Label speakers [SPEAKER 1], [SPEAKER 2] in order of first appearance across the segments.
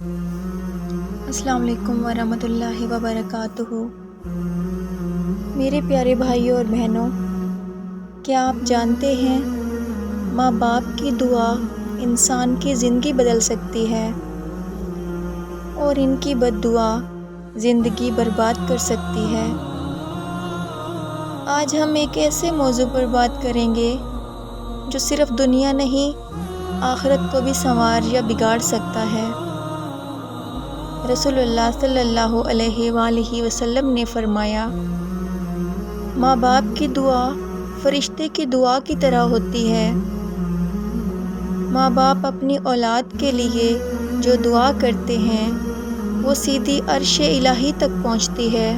[SPEAKER 1] السلام علیکم ورحمۃ اللہ وبرکاتہ۔ میرے پیارے بھائیوں اور بہنوں، کیا آپ جانتے ہیں ماں باپ کی دعا انسان کی زندگی بدل سکتی ہے اور ان کی بد دعا زندگی برباد کر سکتی ہے۔ آج ہم ایک ایسے موضوع پر بات کریں گے جو صرف دنیا نہیں، آخرت کو بھی سنوار یا بگاڑ سکتا ہے۔ رسول اللہ صلی اللہ علیہ وآلہ وسلم نے فرمایا، ماں باپ کی دعا فرشتے کی دعا کی طرح ہوتی ہے۔ ماں باپ اپنی اولاد کے لیے جو دعا کرتے ہیں وہ سیدھی عرش الہی تک پہنچتی ہے۔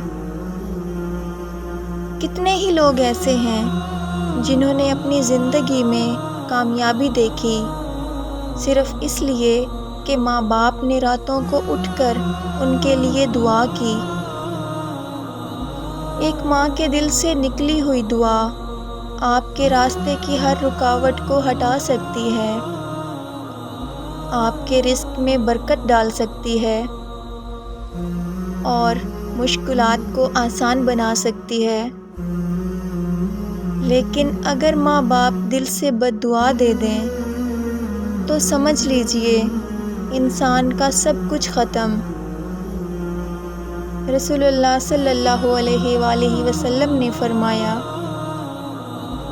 [SPEAKER 1] کتنے ہی لوگ ایسے ہیں جنہوں نے اپنی زندگی میں کامیابی دیکھی صرف اس لیے کہ ماں باپ نے راتوں کو اٹھ کر ان کے لیے دعا کی۔ ایک ماں کے دل سے نکلی ہوئی دعا آپ کے راستے کی ہر رکاوٹ کو ہٹا سکتی ہے، آپ کے رزق میں برکت ڈال سکتی ہے اور مشکلات کو آسان بنا سکتی ہے۔ لیکن اگر ماں باپ دل سے بد دعا دے دیں تو سمجھ لیجئے انسان کا سب کچھ ختم۔ رسول اللہ صلی اللہ علیہ وآلہ وسلم نے فرمایا،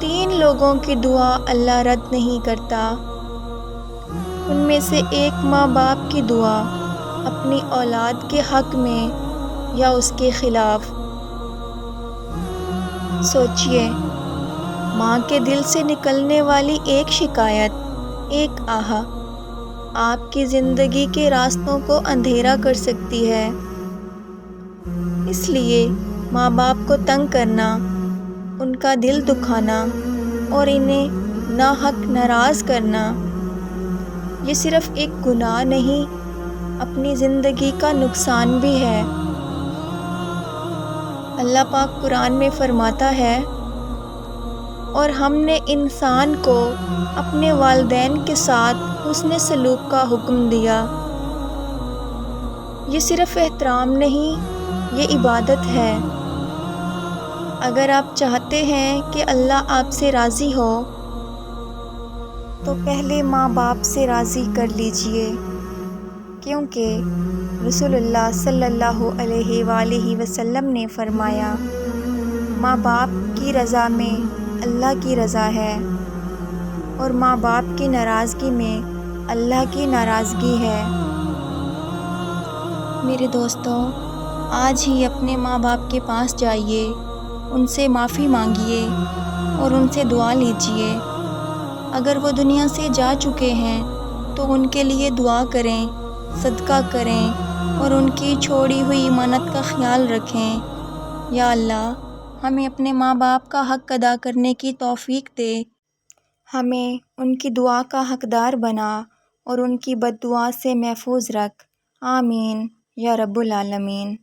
[SPEAKER 1] 3 لوگوں کی دعا اللہ رد نہیں کرتا۔ ان میں سے ایک ماں باپ کی دعا اپنی اولاد کے حق میں یا اس کے خلاف۔ سوچئے، ماں کے دل سے نکلنے والی ایک شکایت، ایک آہ، آپ کی زندگی کے راستوں کو اندھیرا کر سکتی ہے۔ اس لیے ماں باپ کو تنگ کرنا، ان کا دل دکھانا اور انہیں ناحق ناراض کرنا، یہ صرف ایک گناہ نہیں، اپنی زندگی کا نقصان بھی ہے۔ اللہ پاک قرآن میں فرماتا ہے، اور ہم نے انسان کو اپنے والدین کے ساتھ حسن سلوک کا حکم دیا۔ یہ صرف احترام نہیں، یہ عبادت ہے۔ اگر آپ چاہتے ہیں کہ اللہ آپ سے راضی ہو تو پہلے ماں باپ سے راضی کر لیجئے، کیونکہ رسول اللہ صلی اللہ علیہ وآلہ وسلم نے فرمایا، ماں باپ کی رضا میں اللہ کی رضا ہے اور ماں باپ کی ناراضگی میں اللہ کی ناراضگی ہے۔ میرے دوستو، آج ہی اپنے ماں باپ کے پاس جائیے، ان سے معافی مانگیے اور ان سے دعا لیجئے۔ اگر وہ دنیا سے جا چکے ہیں تو ان کے لیے دعا کریں، صدقہ کریں اور ان کی چھوڑی ہوئی امانت کا خیال رکھیں۔ یا اللہ، ہمیں اپنے ماں باپ کا حق ادا کرنے کی توفیق دے، ہمیں ان کی دعا کا حقدار بنا اور ان کی بد دعا سے محفوظ رکھ۔ آمین یا رب العالمین۔